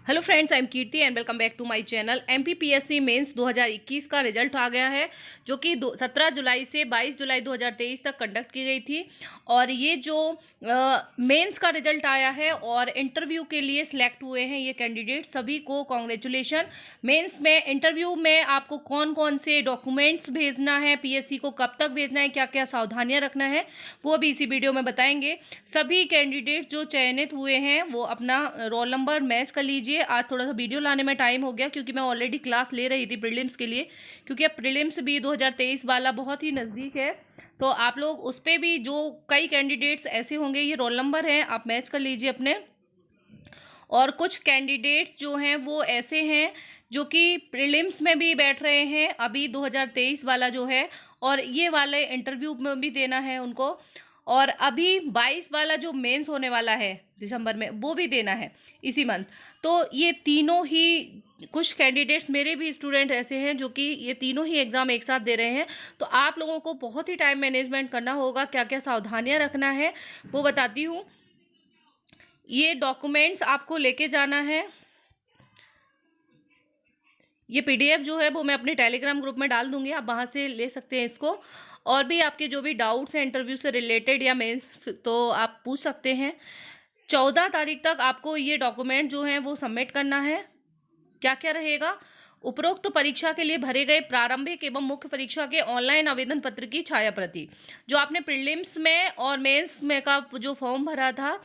Hello friends, I am Kirti and welcome back to my channel. MPPSC mains 2021 का result आ गया है, जो कि 17 जुलाई से 22 जुलाई 2023 तक कंडक्ट की गई थी। और ये जो मेंस का रिजल्ट आया है और इंटरव्यू के लिए सिलेक्ट हुए हैं ये कैंडिडेट, सभी को कॉन्ग्रेचुलेशन। मेंस में इंटरव्यू में आपको कौन कौन से डॉक्यूमेंट्स भेजना है, पीएससी को कब तक भेजना है, क्या क्या सावधानियां रखना है, वो भी इसी वीडियो में बताएंगे। सभी कैंडिडेट जो चयनित हुए हैं वो अपना रोल नंबर मैच कर लीजिए। आज थोड़ा सा वीडियो लाने में टाइम हो गया क्योंकि मैं ऑलरेडी क्लास ले रही थी प्रीलिम्स के लिए, क्योंकि अब प्रीलिम्स भी 2023 वाला बहुत ही नज़दीक है। तो आप लोग उस पर भी, जो कई कैंडिडेट्स ऐसे होंगे, ये रोल नंबर हैं, आप मैच कर लीजिए अपने। और कुछ कैंडिडेट्स जो हैं वो ऐसे हैं जो कि प्रीलिम्स में भी बैठ रहे हैं अभी 2023 वाला जो है, और ये वाले इंटरव्यू में भी देना है उनको। और अभी 22 वाला जो मेंस होने वाला है दिसंबर में, वो भी देना है इसी मंथ। तो ये तीनों ही, कुछ कैंडिडेट्स मेरे भी स्टूडेंट ऐसे हैं जो कि ये तीनों ही एग्ज़ाम एक साथ दे रहे हैं। तो आप लोगों को बहुत ही टाइम मैनेजमेंट करना होगा, क्या क्या सावधानियां रखना है वो बताती हूँ। ये डॉक्यूमेंट्स आपको लेके जाना है। ये पीडीएफ जो है वो मैं अपने टेलीग्राम ग्रुप में डाल दूंगी, आप वहाँ से ले सकते हैं इसको। और भी आपके जो भी डाउट्स हैं इंटरव्यू से रिलेटेड या मेंस, तो आप पूछ सकते हैं। 14 तारीख तक आपको ये डॉक्यूमेंट जो हैं वो सबमिट करना है। क्या क्या रहेगा? उपरोक्त परीक्षा के लिए भरे गए प्रारंभिक एवं मुख्य परीक्षा के ऑनलाइन आवेदन पत्र की छाया प्रति, जो आपने प्रीलिम्स में और मेंस में का जो फॉर्म भरा था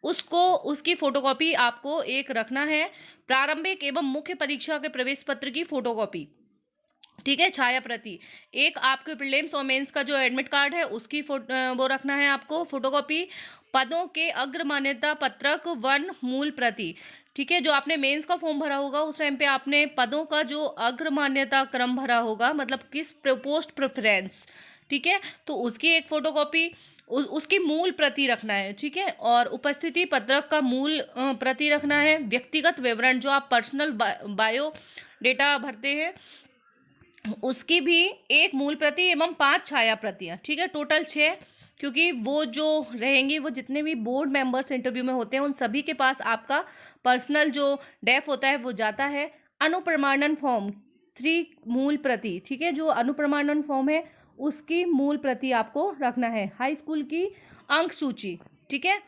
उसको, उसकी फोटोकॉपी आपको एक रखना है। प्रारंभिक एवं मुख्य परीक्षा के प्रवेश पत्र की फोटोकॉपी, ठीक है, छाया प्रति। एक आपके प्रीलिम्स और मेंस का जो एडमिट कार्ड है उसकी वो रखना है आपको फोटोकॉपी। पदों के अग्र मान्यता पत्रक 1 मूल प्रति, ठीक है। जो आपने मेंस का फॉर्म भरा होगा उस टाइम पे आपने पदों का जो अग्र मान्यता क्रम भरा होगा, मतलब किस पोस्ट प्रेफरेंस, ठीक है, तो उसकी एक फोटोकॉपी, उसकी मूल प्रति रखना है, ठीक है। और उपस्थिति पत्रक का मूल प्रति रखना है। व्यक्तिगत विवरण, जो आप पर्सनल बायो डेटा भरते हैं, उसकी भी एक मूल प्रति एवं 5 छाया प्रतियां, ठीक है, टोटल 6। क्योंकि वो जो रहेंगी, वो जितने भी बोर्ड मेंबर्स इंटरव्यू में होते हैं उन सभी के पास आपका पर्सनल जो डेफ होता है वो जाता है। अनुप्रमाणन फॉर्म 3 मूल प्रति, ठीक है, जो अनुप्रमाणन फॉर्म है उसकी मूल प्रति आपको रखना है। हाई स्कूल की अंक सूची, ठीक है,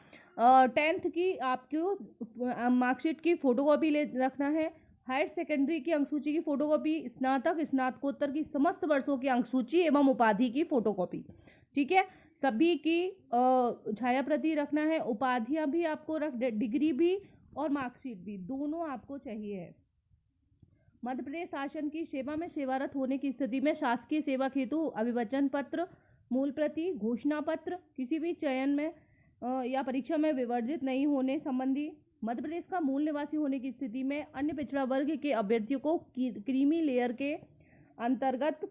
10th की आपको मार्कशीट की फोटोकॉपी ले रखना है। हायर सेकेंडरी की अंकसूची की फोटोकॉपी, स्नातक स्नातकोत्तर की समस्त वर्षों की अंकसूची एवं उपाधि की फोटोकॉपी, ठीक है, सभी की छाया प्रति रखना है। उपाधियां भी आपको डिग्री भी और मार्कशीट भी, दोनों आपको चाहिए है। मध्य प्रदेश शासन की सेवा में सेवारत होने की स्थिति में शासकीय सेवा हेतु अभिवचन पत्र मूल प्रति, घोषणा पत्र, किसी भी चयन में या परीक्षा में विवर्जित नहीं होने संबंधी, मध्य प्रदेश का मूल निवासी होने की स्थिति में अन्य पिछड़ा वर्ग के अभ्यर्थियों को क्रीमी लेयर के अंतर्गत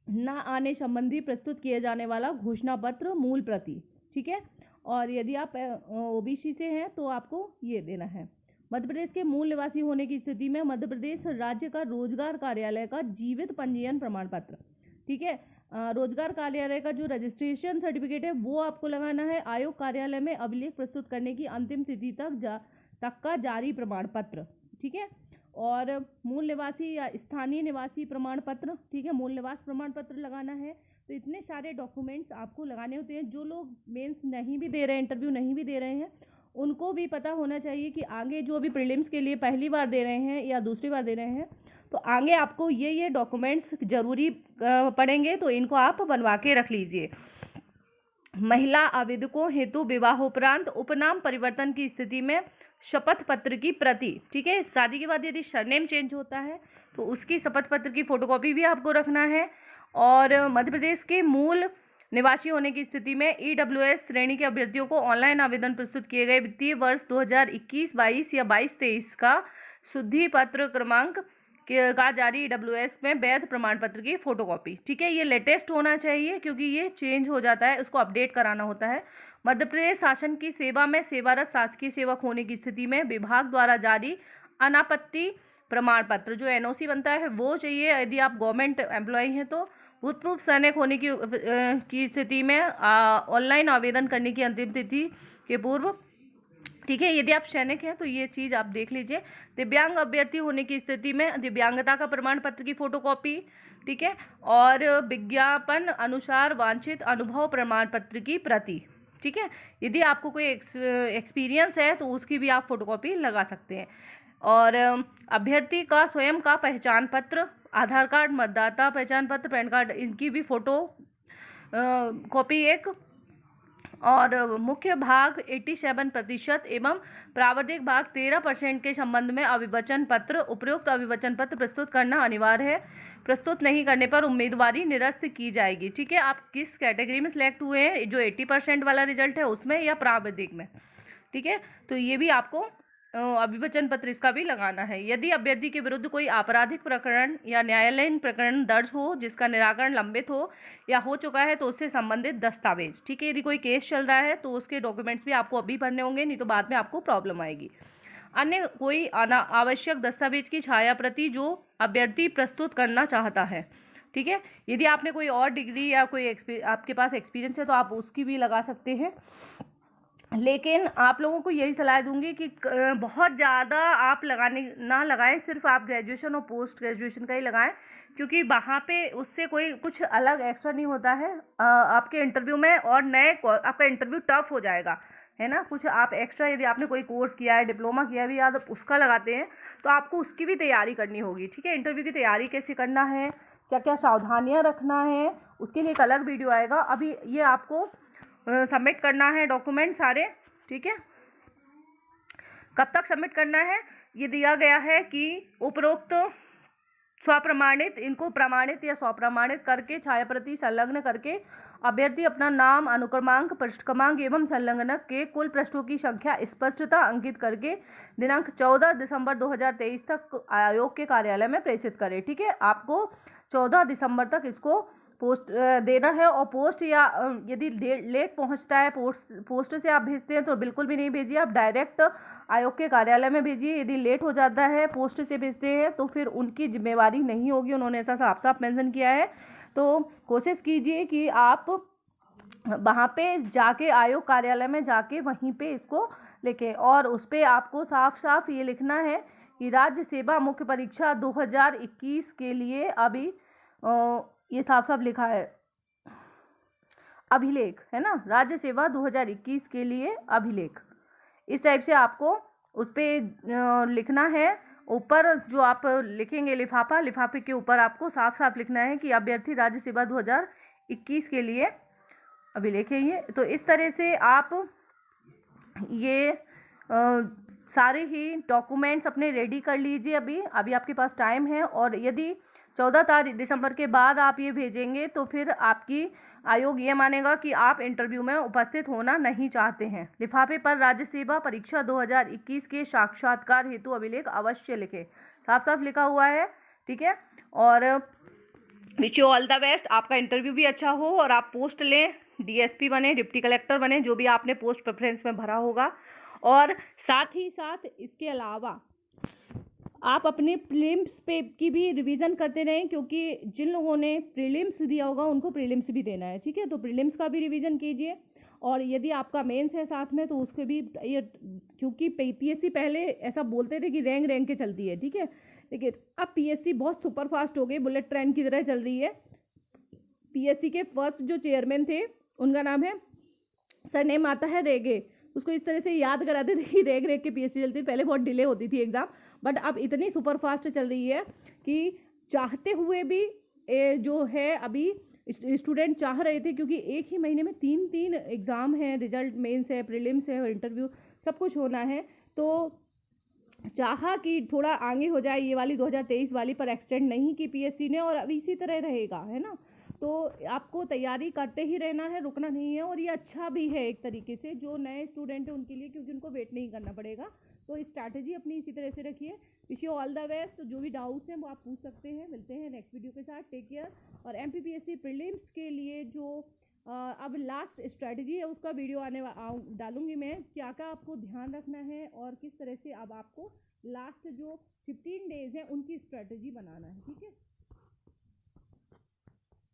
न आने संबंधी प्रस्तुत किए जाने वाला घोषणा पत्र मूल प्रति, ठीक है। और यदि आप ओबीसी से हैं तो आपको ये देना है। मध्य प्रदेश के मूल निवासी होने की स्थिति में मध्य प्रदेश राज्य का रोजगार कार्यालय का जीवित पंजीयन प्रमाण पत्र, ठीक है, रोजगार कार्यालय का जो रजिस्ट्रेशन सर्टिफिकेट है वो आपको लगाना है। आयोग कार्यालय में अभिलेख प्रस्तुत करने की अंतिम तिथि तक का जारी प्रमाण पत्र, ठीक है। और मूल निवासी या स्थानीय निवासी प्रमाण पत्र, ठीक है, मूल निवास प्रमाण पत्र लगाना है। तो इतने सारे डॉक्यूमेंट्स आपको लगाने होते हैं। जो लोग मेंस नहीं भी दे रहे हैं, इंटरव्यू नहीं भी दे रहे हैं, उनको भी पता होना चाहिए कि आगे जो अभी प्रीलिम्स के लिए पहली बार दे रहे हैं या दूसरी बार दे रहे हैं, तो आगे आपको ये डॉक्यूमेंट्स जरूरी पड़ेंगे, तो इनको आप बनवा के रख लीजिए। महिला आवेदकों हेतु विवाहोपरांत उपनाम परिवर्तन की स्थिति में शपथ पत्र की प्रति, ठीक है, शादी के बाद यदि सरनेम चेंज होता है तो उसकी शपथ पत्र की फोटोकॉपी भी आपको रखना है। और मध्य प्रदेश के मूल निवासी होने की स्थिति में ईडब्ल्यूएस श्रेणी के अभ्यर्थियों को ऑनलाइन आवेदन प्रस्तुत किए गए वित्तीय वर्ष 2021-22 या 22-23 का शुद्धि पत्र क्रमांक का जारी ईडब्ल्यूएस में वैध प्रमाण पत्र की फोटोकॉपी, ठीक है, ये लेटेस्ट होना चाहिए क्योंकि ये चेंज हो जाता है, उसको अपडेट कराना होता है। मध्य प्रदेश शासन की सेवा में सेवारत शासकीय सेवक होने की स्थिति में विभाग द्वारा जारी अनापत्ति प्रमाण पत्र, जो एनओसी बनता है वो चाहिए। यदि आप गवर्नमेंट एम्प्लॉय हैं तो भूतपूर्व सैनिक होने की स्थिति में ऑनलाइन आवेदन करने की अंतिम तिथि के पूर्व ठीक है। यदि आप सैनिक हैं तो ये चीज़ आप देख लीजिए। दिव्यांग अभ्यर्थी होने की स्थिति में दिव्यांगता का प्रमाण पत्र की फोटोकॉपी, ठीक है, और विज्ञापन अनुसार वांछित अनुभव प्रमाण पत्र की प्रति, ठीक है। यदि आपको कोई एक्सपीरियंस है तो उसकी भी आप फोटोकॉपी लगा सकते हैं। और अभ्यर्थी का स्वयं का पहचान पत्र, आधार कार्ड, मतदाता पहचान पत्र, पैन कार्ड, इनकी भी फोटो कॉपी एक। और मुख्य भाग 87% एवं प्रावधिक भाग 13% के संबंध में अभिवचन पत्र, उपयुक्त अभिवचन पत्र प्रस्तुत करना अनिवार्य है। प्रस्तुत नहीं करने पर उम्मीदवारी निरस्त की जाएगी, ठीक है। आप किस कैटेगरी में सिलेक्ट हुए हैं, जो 80% वाला रिजल्ट है उसमें या प्रावधिक में, ठीक है। तो ये भी आपको अभिवचन पत्र इसका भी लगाना है। यदि अभ्यर्थी के विरुद्ध कोई आपराधिक प्रकरण या न्यायालयीन प्रकरण दर्ज हो जिसका निराकरण लंबित हो या हो चुका है तो उससे संबंधित दस्तावेज, ठीक है। यदि कोई केस चल रहा है तो उसके डॉक्यूमेंट्स भी आपको अभी भरने होंगे, नहीं तो बाद में आपको प्रॉब्लम आएगी। अन्य कोई आवश्यक दस्तावेज की छायाप्रति जो अभ्यर्थी प्रस्तुत करना चाहता है, ठीक है। यदि आपने कोई और डिग्री या कोई आपके पास एक्सपीरियंस है तो आप उसकी भी लगा सकते हैं। लेकिन आप लोगों को यही सलाह दूंगी कि बहुत ज़्यादा आप ना लगाएं, सिर्फ आप ग्रेजुएशन और पोस्ट ग्रेजुएशन का ही लगाएं, क्योंकि वहाँ पे उससे कोई कुछ अलग एक्स्ट्रा नहीं होता है आपके इंटरव्यू में। और आपका इंटरव्यू टफ हो जाएगा, है ना। कुछ आप एक्स्ट्रा, यदि आपने कोई कोर्स किया है, डिप्लोमा किया है भी, याद उसका लगाते हैं तो आपको उसकी भी तैयारी करनी होगी, ठीक है। इंटरव्यू की तैयारी कैसे करना है, क्या क्या सावधानियाँ रखना है, उसके लिए एक अलग वीडियो आएगा। अभी ये आपको सबमिट करना है डॉक्यूमेंट सारे, ठीक है। कब तक सबमिट करना है, ये दिया गया है कि उपरोक्त स्वप्रमाणित, इनको प्रमाणित या स्वप्रमाणित करके छायाप्रति संलग्न करके अभ्यर्थी अपना नाम, अनुक्रमांक, पृष्ठ क्रमांक एवं संलग्नक के कुल पृष्ठों की संख्या स्पष्टता अंकित करके दिनांक 14 दिसंबर 2023 तक आयोग के कार्यालय में प्रेषित करें, ठीक है। आपको 14 दिसंबर तक इसको पोस्ट देना है। और पोस्ट या यदि लेट पहुंचता है, पोस्ट से आप भेजते हैं तो बिल्कुल भी नहीं भेजिए, आप डायरेक्ट आयोग के कार्यालय में भेजिए। यदि लेट हो जाता है, पोस्ट से भेजते हैं, तो फिर उनकी जिम्मेवारी नहीं होगी, उन्होंने ऐसा साफ साफ मेंशन किया है। तो कोशिश कीजिए कि आप वहाँ पे जाके, आयोग कार्यालय में जाके वहीं पे इसको लिखें। और उस पर आपको साफ साफ ये लिखना है कि राज्य सेवा मुख्य परीक्षा 2021 के लिए अभी ये साफ साफ लिखा है अभिलेख, है ना, राज्य सेवा 2021 के लिए अभिलेख, इस टाइप से आपको उस पर लिखना है। ऊपर जो आप लिखेंगे लिफाफा, लिफाफे के ऊपर आपको साफ साफ लिखना है कि अभ्यर्थी राज्य सेवा 2021 के लिए अभिलेख है ये। तो इस तरह से आप ये सारे ही डॉक्यूमेंट्स अपने रेडी कर लीजिए। अभी आपके पास टाइम है। और यदि 14 दिसंबर के बाद आप ये भेजेंगे तो फिर आपकी आयोग ये मानेगा कि आप इंटरव्यू में उपस्थित होना नहीं चाहते हैं। लिफाफे पर राज्य सेवा परीक्षा 2021 के साक्षात्कार हेतु अभिलेख अवश्य लिखें, साफ साफ लिखा हुआ है, ठीक है। और wish you all the best, आपका इंटरव्यू भी अच्छा हो और आप पोस्ट लें, डीएसपी बने, डिप्टी कलेक्टर बने, जो भी आपने पोस्ट प्रेफरेंस में भरा होगा। और साथ ही साथ इसके अलावा आप अपने प्रीलिम्स पे की भी रिवीजन करते रहें, क्योंकि जिन लोगों ने प्रीलिम्स दिया होगा उनको प्रीलिम्स भी देना है, ठीक है। तो प्रीलिम्स का भी रिवीजन कीजिए। और यदि आपका मेंस है साथ में तो उसके भी ये, क्योंकि पीएससी पहले ऐसा बोलते थे कि रैंक के चलती है, ठीक है, लेकिन अब पीएससी बहुत सुपर फास्ट हो गई, बुलेट ट्रेन की तरह चल रही है। पीएससी के फर्स्ट जो चेयरमैन थे उनका नाम है, सरनेम आता है रेगे, उसको इस तरह से याद कराते थे कि रेग के पीएससी चलती थी। पहले बहुत डिले होती थी एग्ज़ाम, बट अब इतनी सुपर फास्ट चल रही है कि चाहते हुए भी जो है अभी स्टूडेंट चाह रहे थे, क्योंकि एक ही महीने में 3 एग्ज़ाम है, रिजल्ट मेंस है, प्रीलिम्स है और इंटरव्यू सब कुछ होना है। तो चाहा कि थोड़ा आगे हो जाए ये वाली 2023 वाली, पर एक्सटेंड नहीं की पीएससी ने, और अब इसी तरह रहेगा, है ना। तो आपको तैयारी करते ही रहना है, रुकना नहीं है। और ये अच्छा भी है एक तरीके से जो नए स्टूडेंट हैं उनके लिए, क्योंकि उनको वेट नहीं करना पड़ेगा। तो स्ट्रैटेजी अपनी इसी तरह से रखिए। Wish you all the best. तो जो भी डाउट्स हैं वो आप पूछ सकते हैं। मिलते हैं नेक्स्ट वीडियो के साथ। Take care. और एमपीपीएससी प्रीलिम्स के लिए जो अब लास्ट स्ट्रैटेजी है उसका वीडियो डालूंगी मैं, क्या क्या आपको ध्यान रखना है और किस तरह से अब आपको लास्ट जो 15 डेज हैं उनकी स्ट्रैटेजी बनाना है, ठीक है।